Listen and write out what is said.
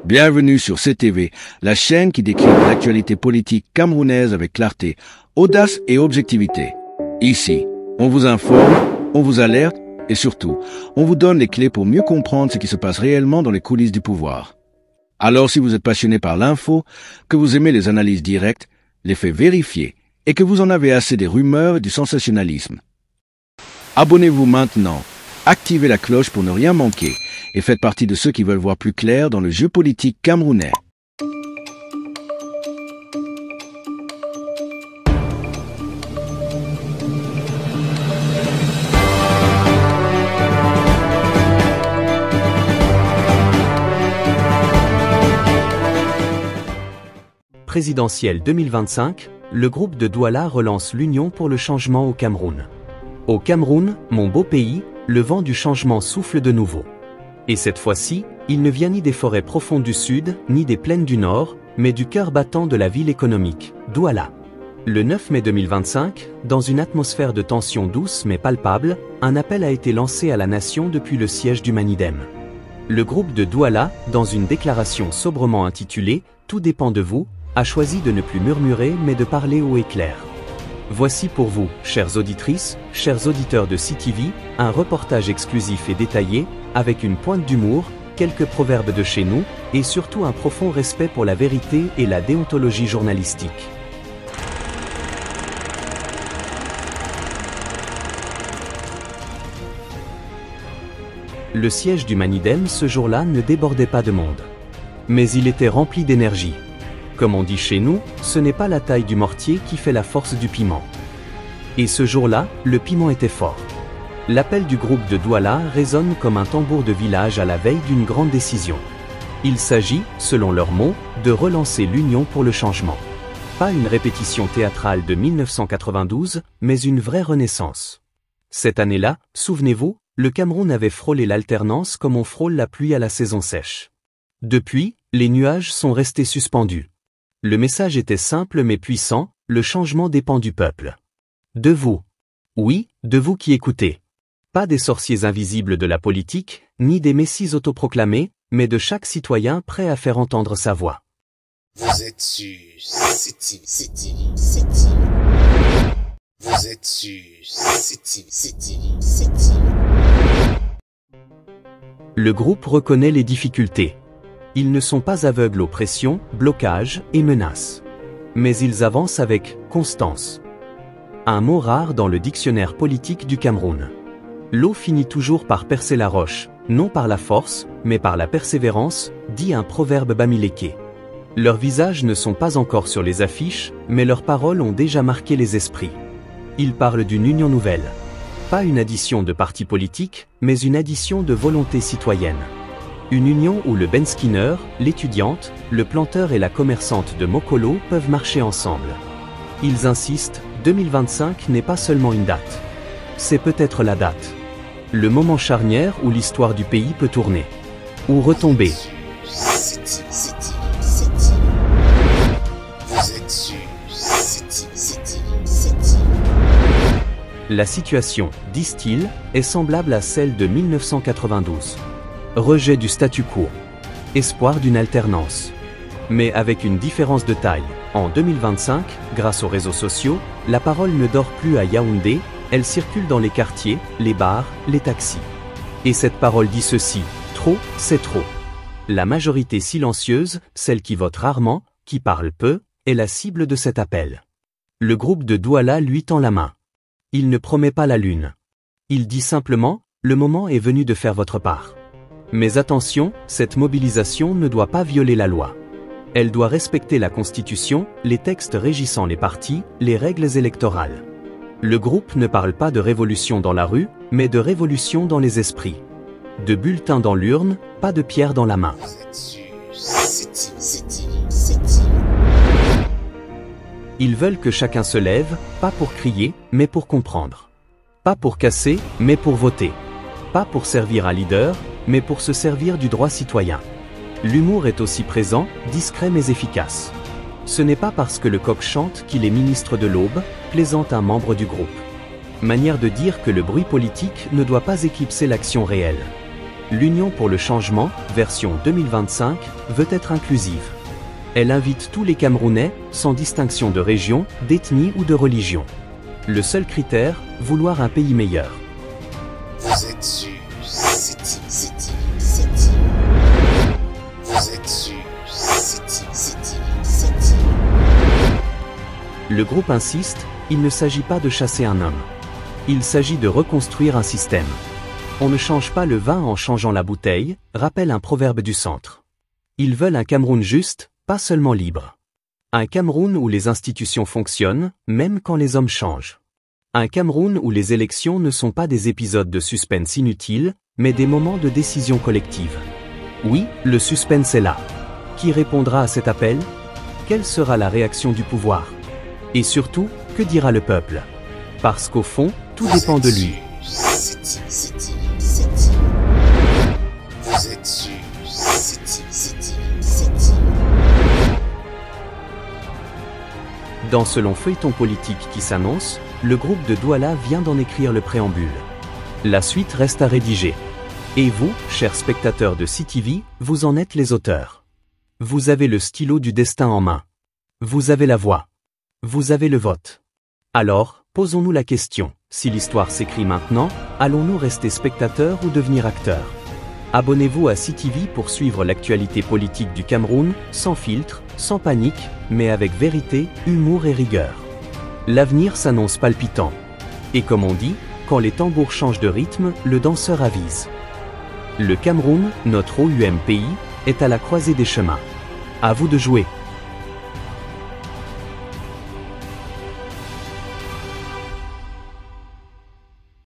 Bienvenue sur CTV, la chaîne qui décrypte l'actualité politique camerounaise avec clarté, audace et objectivité. Ici, on vous informe, on vous alerte et surtout, on vous donne les clés pour mieux comprendre ce qui se passe réellement dans les coulisses du pouvoir. Alors si vous êtes passionné par l'info, que vous aimez les analyses directes, les faits vérifiés et que vous en avez assez des rumeurs et du sensationnalisme, abonnez-vous maintenant, activez la cloche pour ne rien manquer et faites partie de ceux qui veulent voir plus clair dans le jeu politique camerounais. Présidentielle 2025, le groupe de Douala relance l'Union pour le changement au Cameroun. Au Cameroun, mon beau pays, le vent du changement souffle de nouveau. Et cette fois-ci, il ne vient ni des forêts profondes du sud, ni des plaines du nord, mais du cœur battant de la ville économique, Douala. Le 9 mai 2025, dans une atmosphère de tension douce mais palpable, un appel a été lancé à la nation depuis le siège du Manidem. Le groupe de Douala, dans une déclaration sobrement intitulée « Tout dépend de vous », a choisi de ne plus murmurer mais de parler haut et clair. Voici pour vous, chères auditrices, chers auditeurs de CTV, un reportage exclusif et détaillé, avec une pointe d'humour, quelques proverbes de chez nous, et surtout un profond respect pour la vérité et la déontologie journalistique. Le siège du Manidem ce jour-là ne débordait pas de monde. Mais il était rempli d'énergie. Comme on dit chez nous, ce n'est pas la taille du mortier qui fait la force du piment. Et ce jour-là, le piment était fort. L'appel du groupe de Douala résonne comme un tambour de village à la veille d'une grande décision. Il s'agit, selon leurs mots, de relancer l'Union pour le changement. Pas une répétition théâtrale de 1992, mais une vraie renaissance. Cette année-là, souvenez-vous, le Cameroun avait frôlé l'alternance comme on frôle la pluie à la saison sèche. Depuis, les nuages sont restés suspendus. Le message était simple mais puissant, le changement dépend du peuple. De vous. Oui, de vous qui écoutez. Pas des sorciers invisibles de la politique, ni des messies autoproclamés, mais de chaque citoyen prêt à faire entendre sa voix. Vous êtes sur CTV. Vous êtes sur CTV. Le groupe reconnaît les difficultés. Ils ne sont pas aveugles aux pressions, blocages et menaces. Mais ils avancent avec constance. Un mot rare dans le dictionnaire politique du Cameroun. L'eau finit toujours par percer la roche, non par la force, mais par la persévérance, dit un proverbe bamiléké. Leurs visages ne sont pas encore sur les affiches, mais leurs paroles ont déjà marqué les esprits. Ils parlent d'une union nouvelle. Pas une addition de partis politiques, mais une addition de volonté citoyenne. Une union où le benskineur, l'étudiante, le planteur et la commerçante de Mokolo peuvent marcher ensemble. Ils insistent, 2025 n'est pas seulement une date. C'est peut-être la date. Le moment charnière où l'histoire du pays peut tourner. Ou retomber. Vous êtes sur CTV. La situation, disent-ils, est semblable à celle de 1992. Rejet du statu quo. Espoir d'une alternance. Mais avec une différence de taille. En 2025, grâce aux réseaux sociaux, la parole ne dort plus à Yaoundé, elle circule dans les quartiers, les bars, les taxis. Et cette parole dit ceci, trop, c'est trop. La majorité silencieuse, celle qui vote rarement, qui parle peu, est la cible de cet appel. Le groupe de Douala lui tend la main. Il ne promet pas la lune. Il dit simplement, le moment est venu de faire votre part. Mais attention, cette mobilisation ne doit pas violer la loi. Elle doit respecter la Constitution, les textes régissant les partis, les règles électorales. Le groupe ne parle pas de révolution dans la rue, mais de révolution dans les esprits. De bulletins dans l'urne, pas de pierre dans la main. Vous êtes sur CTV. Ils veulent que chacun se lève, pas pour crier, mais pour comprendre. Pas pour casser, mais pour voter. Pas pour servir un leader, mais pour se servir du droit citoyen. L'humour est aussi présent, discret mais efficace. Ce n'est pas parce que le coq chante qu'il est ministre de l'aube, plaisante un membre du groupe. Manière de dire que le bruit politique ne doit pas éclipser l'action réelle. L'Union pour le changement, version 2025, veut être inclusive. Elle invite tous les Camerounais, sans distinction de région, d'ethnie ou de religion. Le seul critère, vouloir un pays meilleur. Vous êtes sur CTV. Vous êtes sur CTV. Le groupe insiste, il ne s'agit pas de chasser un homme. Il s'agit de reconstruire un système. On ne change pas le vin en changeant la bouteille, rappelle un proverbe du centre. Ils veulent un Cameroun juste, pas seulement libre. Un Cameroun où les institutions fonctionnent, même quand les hommes changent. Un Cameroun où les élections ne sont pas des épisodes de suspense inutiles, mais des moments de décision collective. Oui, le suspense est là. Qui répondra à cet appel? Quelle sera la réaction du pouvoir? Et surtout, que dira le peuple? Parce qu'au fond, tout dépend de lui. Vous êtes sur CTV. Dans ce long feuilleton politique qui s'annonce, le groupe de Douala vient d'en écrire le préambule. La suite reste à rédiger. Et vous, chers spectateurs de CTV, vous en êtes les auteurs. Vous avez le stylo du destin en main. Vous avez la voix. Vous avez le vote. Alors, posons-nous la question, si l'histoire s'écrit maintenant, allons-nous rester spectateurs ou devenir acteurs? Abonnez-vous à CTV pour suivre l'actualité politique du Cameroun, sans filtre, sans panique, mais avec vérité, humour et rigueur. L'avenir s'annonce palpitant. Et comme on dit, quand les tambours changent de rythme, le danseur avise. Le Cameroun, notre OUM pays, est à la croisée des chemins. À vous de jouer.